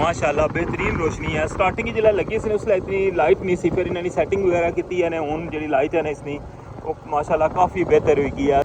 माशाल्लाह बेहतरीन रोशनी है। स्टार्टिंग ही जिला लगी इसने उसले इतनी लाइट नहीं सी, फिर इन्होंने सैटिंग वगैरह की है ने हुन जी लाइट है ना इसकी वो माशाल्लाह काफ़ी बेहतर हुई है।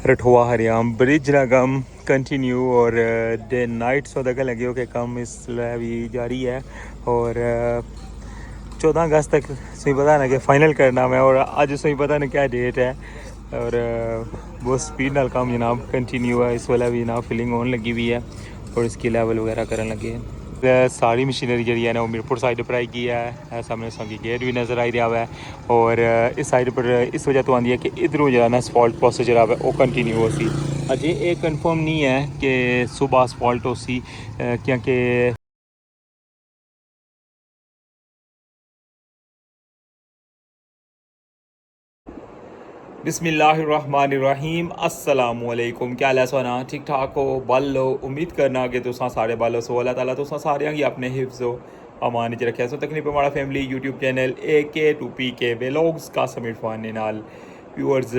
रठवा हरियाम ब्रिज ना कम कंटिन्यू और डे नाइट सो तक लगे हो कि कम इसलिए भी जारी है और 14 अगस्त तक सही पता ना कि फाइनल करना मैं और आज सही पता नहीं क्या डेट है और बहुत स्पीड नाल काम जनाब कंटिन्यू है। इस वाला भी जनाब फिलिंग होने लगी हुई है और इसकी लेवल वगैरह करने लगे हैं। सारी मशीनरी जी है ना वो मीरपुर साइड पर आई गई है। सामने संगी गेट भी नज़र आई रहा है और इस साइड पर इस वजह तो आती है कि इधरों जो है ना असफॉल्ट प्रोसेस जो है वो कंटिन्यू हो सी। अजय ये कन्फर्म नहीं है कि सुबह असफॉल्ट हो सी क्योंकि बिस्मिल्लाहिर्रहमानिर्रहीम अस्सलामुअलैकुम। क्या हाल है सोना ठीक ठाक हो बल लो उम्मीद करना कि तुसा सारे बालो सो अल्लाह ताला तुसा सारे की अपने हिफ्ज़ अमान च रखे। सो तकनीक हमारा family YouTube channel AK2PK vlogs का समिट फाने नाल व्यूअर्स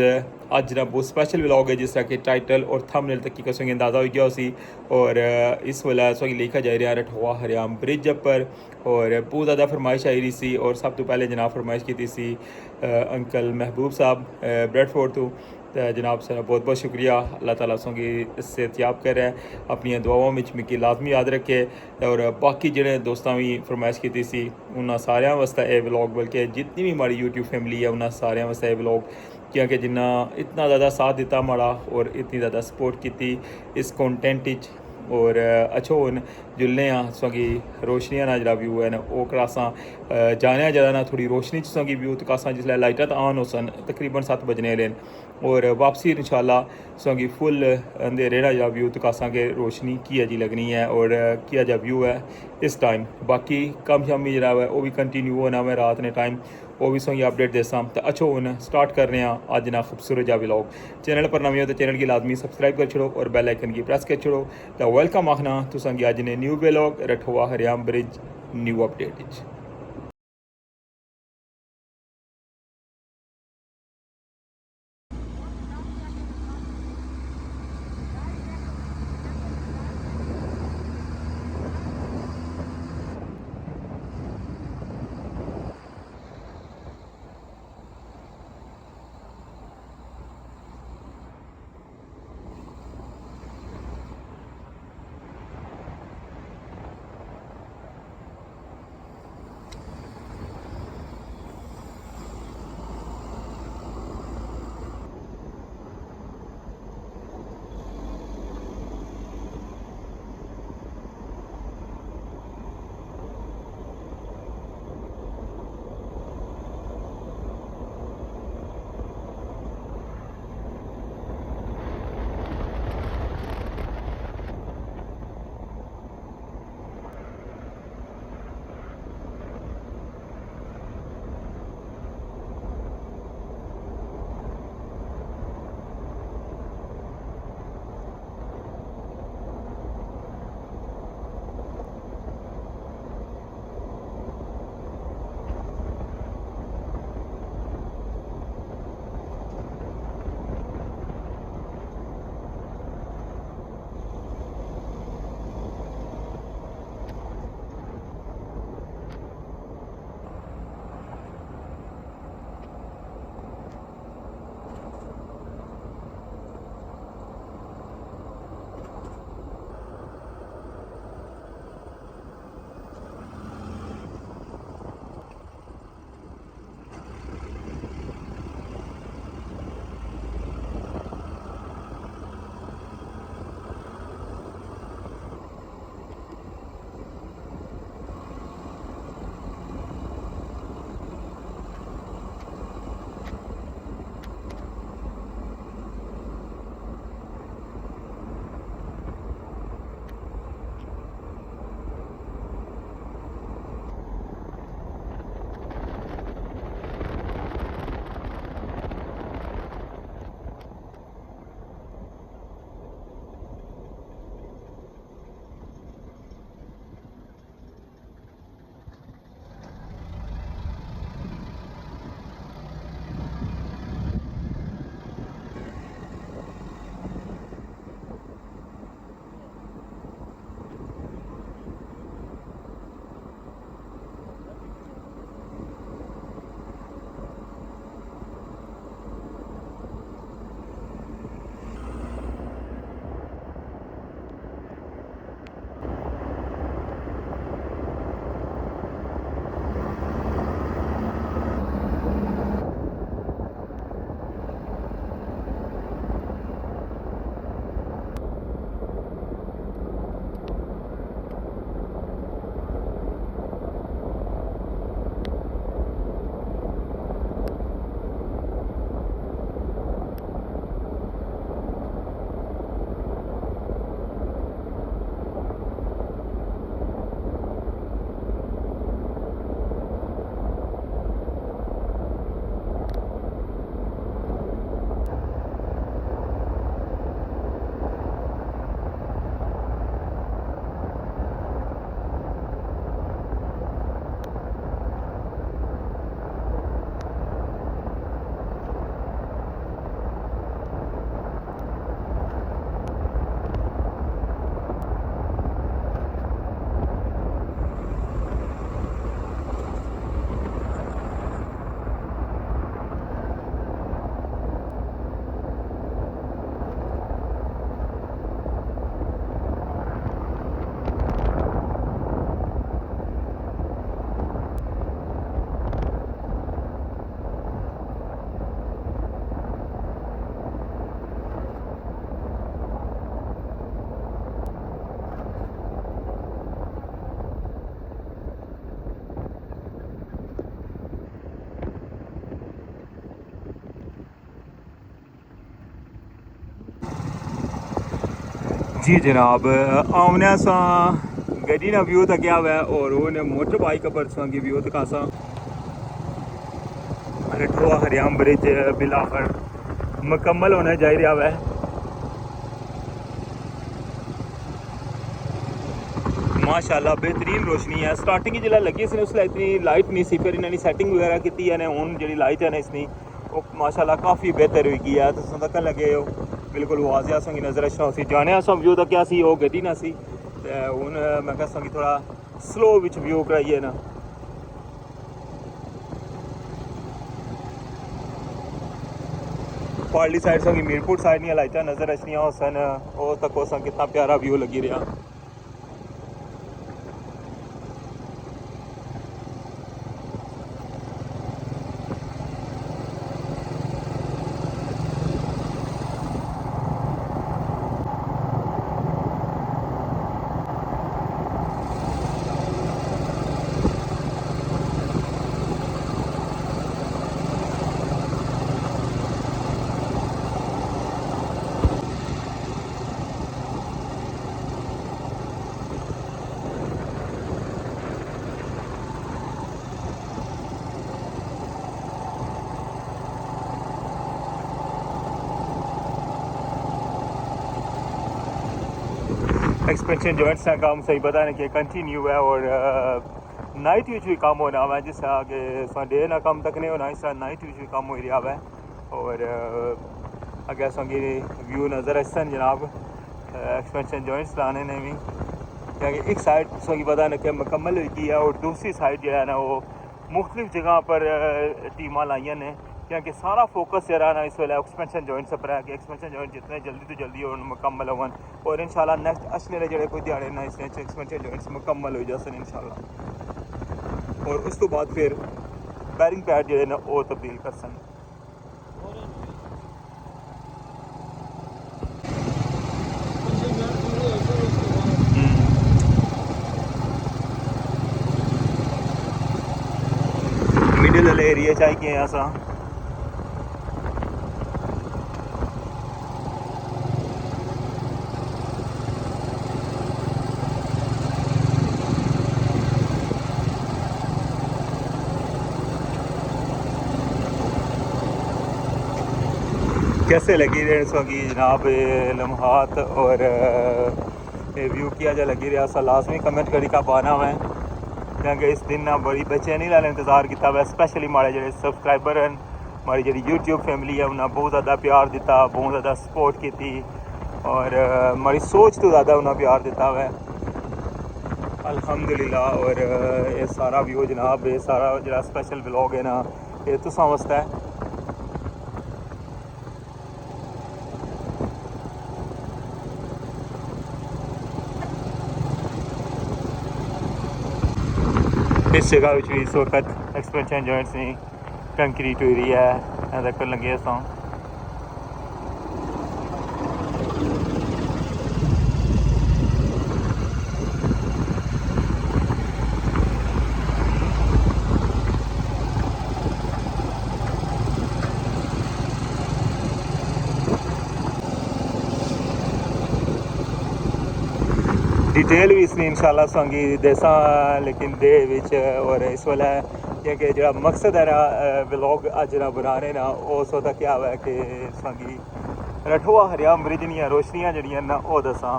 अज ना बहुत स्पेशल व्लॉग है जिस तरह कि टाइटल और थंबनेल तक की कसों अंदाज़ा हो गया उसी और इस वाला सो लिखा जा रहा रठवा हरियाम ब्रिज पर और बहुत ज़्यादा फरमाइश आई रही सी और सब तो पहले जनाब फरमाइश की सी अंकल महबूब साहब ब्रेडफोर्ड तो जनाब सर बहुत बहुत शुक्रिया। अल्लाह ताला की सेहतयाब करे अपनी दुआओं में मिगी लाजमी याद रखे और बाकी जेह्ड़े दोस्तां भी फरमाइश की सी उन्होंने सारे वास्ते ये व्लॉग बल्कि जितनी भी हमारी यूट्यूब फैमिली है उन्होंने सारे वास्ते ये व्लॉग क्योंकि जिन्ना इतना ज़्यादा साथ दिता हमारा और इतनी ज़्यादा सपोर्ट की इस कंटेंट और अच्छो हूँ जुल्ले सोगी रोशनियां ना जरा व्यू है ना वो क्लासा जाने जरा ना थोड़ी रोशनी सोगी व्यू तो कासा जिसलै लाइटा तो ऑन हो सन तकरीबन 7 बजने लेन और वापसी इंशाल्लाह सोगी फुल अंधेरे ना जरा व्यू तो कासा के रोशनी किया जी लगनी है और किया जा व्यू है इस टाइम। बाकी कम शामी जरा है वो भी कंटिन्यू होना मैं रात ने टाइम वो भी सोगी अपडेट देसा तो अच्छो हूँ स्टार्ट करने अज ना खूबसूरत जा व्लॉग। चैनल पर नवे हो तो चैनल की लाजमी सब्सक्राइब कर छोड़ो और बेल आइकन की प्रेस कर छोड़ो तो वेलकम आखना तुसा अज ने न्यू व्लॉग रठवा हरियाम ब्रिज न्यू अपडेट। जी जनाब, आमने सा गड्डी ना व्यू तक गया हुआ है और उन्हें मोटर बाइक पर की व्यू तक सा रठोआ हरियाम ब्रिज बिल आखिर मुकम्मल होने जा रहा है। माशाल्लाह बेहतरीन रोशनी है। स्टार्टिंग जिला लगी इसने उसले इतनी लाइट नहीं सी, फिर इन्होंने सैटिंग वगैरह की है हूँ जी लाइट है ना इसने वो माशाल्लाह काफ़ी बेहतर हुई है। तुम तक लगे हो बिल्कुल वाजिया संगी नज़र अच्छा सी जाने अस व्यू तक क्या सी वो गड्डी ना सी हूँ मैं कह संगी थोड़ा स्लो विच व्यू कराइए ना। पार्ली साइड संगी मीरपुर साइड नहीं लाइटा नज़र अच्छियाँ सन वो तक हो सन कितना प्यारा व्यू लगी रहा। एक्सपेंशन जॉइंट्स का काम सही पता नहीं कि कंटिन्यू है और नाइट विच भी काम होना है जिस तरह के डे ना काम तक नहीं होना इस तरह नाइट विच भी काम हो रहा है। और अगर संगी व्यू नज़र असन जनाब एक्सपेंशन जॉइंट्स लाने ने भी क्योंकि एक साइड संगी पता नहीं कि मुकम्मल हुई है और दूसरी साइड जो है ना वो मुख्तलिफ जगह पर टीम लाइया ने क्योंकि सारा फोकस जरा ना इस वेले एक्सपेंशन जॉइंट्स पर है कि एक्सपेंशन जॉइंट जितने जल्दी तो जल्दी और मुकम्मल होवन और इंशाल्लाह नेक्स्ट अगले जो कोई दिहाड़े ना इस एक्सपेंशन जॉइंट्स मुकम्मल हो जासन इंशाल्लाह और उस तो बाद फिर बैरिंग पैड जो है ना वो तब्दील कर सन। मिडिल वाले एरिया चाहिए असा कैसे लगी रहे की जनाब लम्हात और व्यू किया जा लगी रहा सा लाजमी कमेंट करी का पाना मैं क्योंकि इस दिन ना बड़ी बेचैनी नाल इंतज़ार किया हुआ स्पेशली हमारे जो सबसक्राइबर हैं हमारी जी यूट्यूब फैमिली है उन्हें बहुत ज़्यादा प्यार दिता बहुत ज़्यादा सपोर्ट की और हमारी सोच तो ज़्यादा उन्हें प्यार दिता हुआ अल्हम्दुलिल्लाह। और ये सारा व्यू जनाब ये सारा जो स्पेशल व्लॉग है ना ये तो समझता है। इस जगह भी इस वक्त एक्सपेंशन जॉइंट्स नहीं कंक्रीट हुई है कर लगे अस डिटेल भी इसने इंशाल्लाह संगी देसा लेकिन दे विच और इस वाला क्योंकि जो मकसद है ना व्लॉग अज ना बना रहे ना उस वक्त क्या हुआ कि संगी रठोआ हरियाम ब्रिज दियां रोशनियां जड़ियां ना वो दसा।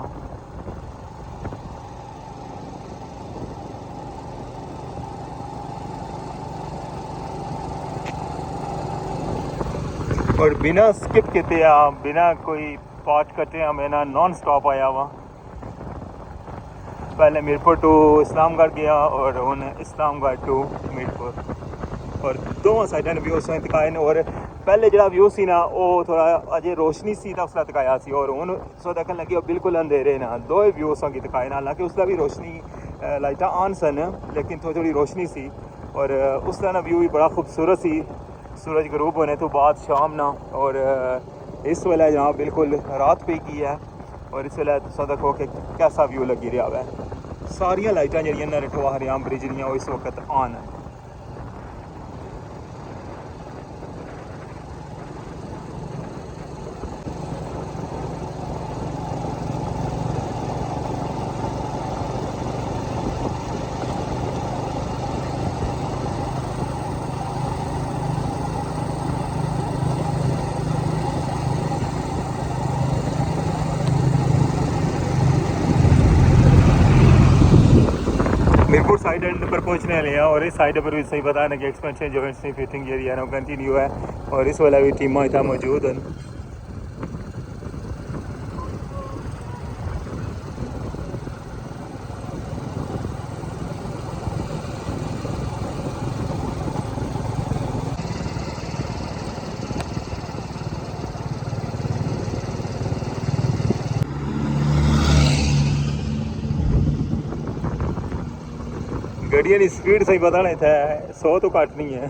और बिना स्किप किते बिना कोई पार्ट कटे मैं ना नॉन स्टॉप आया हुआ पहले मीरपुर टू इस्लामगढ़ गया और हूँ इस्लामगढ़ टू मीरपुर और दोनों साइडा ने व्यू तकाए ने और पहले जो व्यू सी ना वो थोड़ा अजे रोशनी सी तो उसका तकाया सी और हूँ सो देखने लगे बिल्कुल अंधेरे ना दो व्यू संगी तकाए ना हालांकि उसका भी रोशनी लाइटा ऑन सन लेकिन थोड़ी थोड़ी रोशनी सी और उसका ना व्यू भी बड़ा खूबसूरत सी सूरज गरूब होने तो बाद शाम ना और इस वेले जहाँ बिल्कुल रात पे की है और इस वेले तुम देखो कि कैसा व्यू लगी रहा है। सारिया लाइटा जड़ियां ना रठोआ हरियाम ब्रिज दियां वो इस वक्त ऑन है। साइड एंड पर पहुंचने वाले हैं और इस साइड पर भी सही पता है कि एक्सपेंशन जॉइंट्स की फिटिंग जो है ना कंटिन्यू है और इस वाला भी टीमां इतना मौजूद हैं। गड्डियां की स्पीड सही पता नहीं था 100 तो घट नहीं है।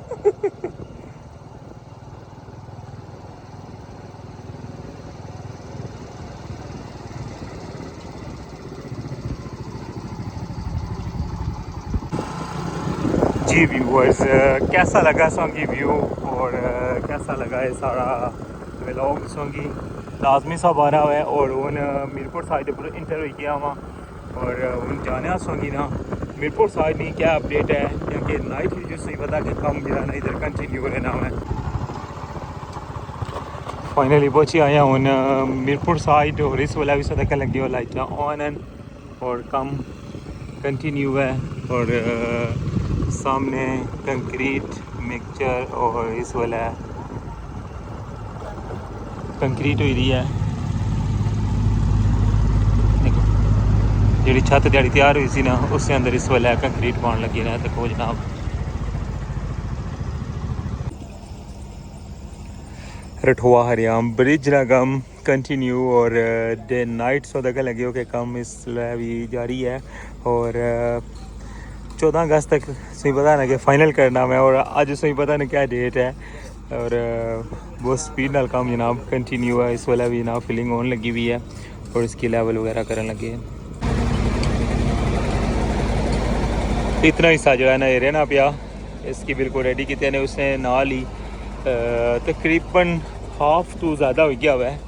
जी व्यूअर्स कैसा लगा सोंगी व्यू और कैसा लगा ये सारा व्लॉग सोंगी लाजमी सब आ रहा है और उन मीरपुर साइड पर इंटर हो गया वहाँ और उन जाने सोंगी ना मीरपुर साइड नहीं क्या अपडेट है क्योंकि नाइट जो सही पता कि कम जो ना इधर कंटिन्यू रहना है। फाइनली पहुँची आया हूँ मीरपुर साइड और इस वाला भी सदका लगी हो लाइट ऑन एंड और कम कंटिन्यू है और सामने कंक्रीट मिक्सचर और इस वाला कंक्रीट हुई रही है जी छत दिहाड़ी तैयार हुई सी ना उसके अंदर इस वाला कंक्रीट पाने लगी ना देखो जनाब। रठुआ हरियाम ब्रिज का कम कंटिन्यू और डे नाइट सौ तक लगे हो कि कम इस भी जारी है और 14 अगस्त तक सही पता ना कि फाइनल करना मैं और आज सही पता नहीं क्या डेट है और बहुत स्पीड नाल काम जनाब कंटिन्यू है। इस वाला भी जनाब फिलिंग होने लगी हुई है और इसकी लेवल वगैरह करने लगे हैं। इतना हिस्सा जो है ना ये रहना पिया इसकी बिल्कुल रेडी कितने ने उसने नाल ही तकरीबन हाफ टू ज़्यादा हो गया हुआ है।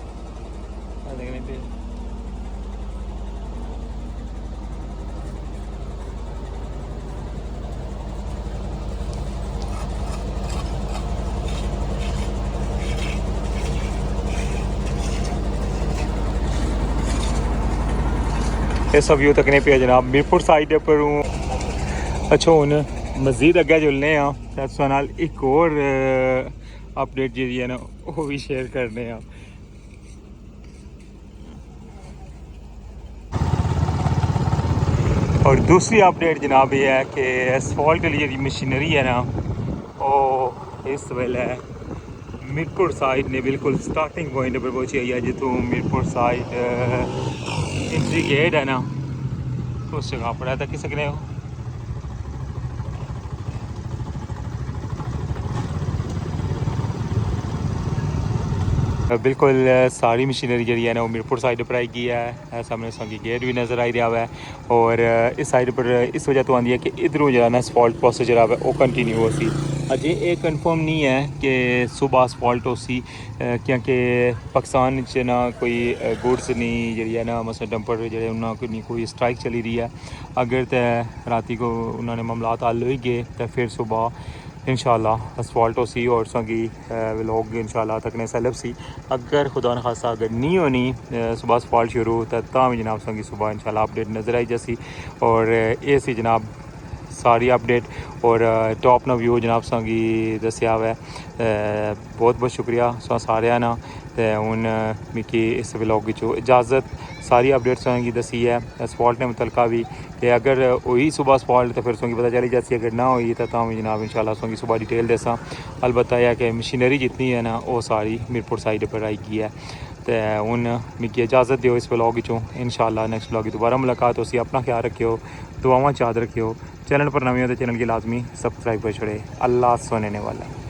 ये सब व्यू तकने पे जनाब मीरपुर साइड पर हूँ। अच्छा हूँ मज़ीद अग्गे जुलने नाल एक और अपडेट जी है ना वो भी शेयर करने हैं। और दूसरी अपडेट जनाब ये है कि एसफॉल्ट के लिए मशीनरी है ना वो इस वेले मीरपुर साइड ने बिल्कुल स्टार्टिंग पॉइंट पर पहुंची है जितों मीरपुर साइड एंट्री गेट है ना उस जगह पर है तक सकने हो। बिल्कुल सारी मशीनरी जी है ना वो मीरपुर साइड पर आई गई है सामने संगी गेट भी नज़र आई रहा है और इस साइड पर इस वजह तो आती है कि इधरों जो है ना असफॉल्ट प्रोसेस जो है वो कंटिन्यू हो सी अजे ये कन्फर्म नहीं है कि सुबह असफॉल्ट हो सी क्योंकि पाकिस्तान च ना कोई गुड्स नहीं जी है ना मसला डंपर जो उन्होंने कोई स्ट्राइक चली रही है अगर तो रात को उन्होंने मामलात हल हो गए तो फिर सुबह इंशाल्लाह असफॉल्ट हो सी और संगी लोग इंशाल्लाह तकने सैलब सी अगर खुदा न खासा अगर नहीं होनी सुबह असफॉल्ट शुरू तो भी जनाब संगी सुबह इंशाल्लाह अपडेट नज़र आई जैसी और ये सी जनाब सारी अपडेट और टॉप ना व्यू जनाब संगी दसिया हुआ बहुत बहुत शुक्रिया सारे ना हूँ मिकी इस व्लॉग चो इजाज़त सारी अपडेट्स की दसी है असफॉल्ट ने मुतलका भी कि अगर हुई सुबह असफॉल्ट तो फिर सोंगी पता चली जाती अगर ना हुई तो भी जनाब इंशाल्लाह सोंगी सुबह डिटेल दसा अलबत्त यह कि मशीनरी जितनी है ना वो सारी मीरपुर साइड पर आई गई है तो हूँ मिगी इजाज़त दियो इस व्लॉग चो इंशाल्लाह नेक्स्ट व्लॉग दोबारा मुलाकात हो अपना ख्याल रखियो दुआवां याद रखियो चैनल पर नवे हो तो चैनल की लाजमी सब्सक्राइब कर छोड़े अल्लाह सुनने वाला।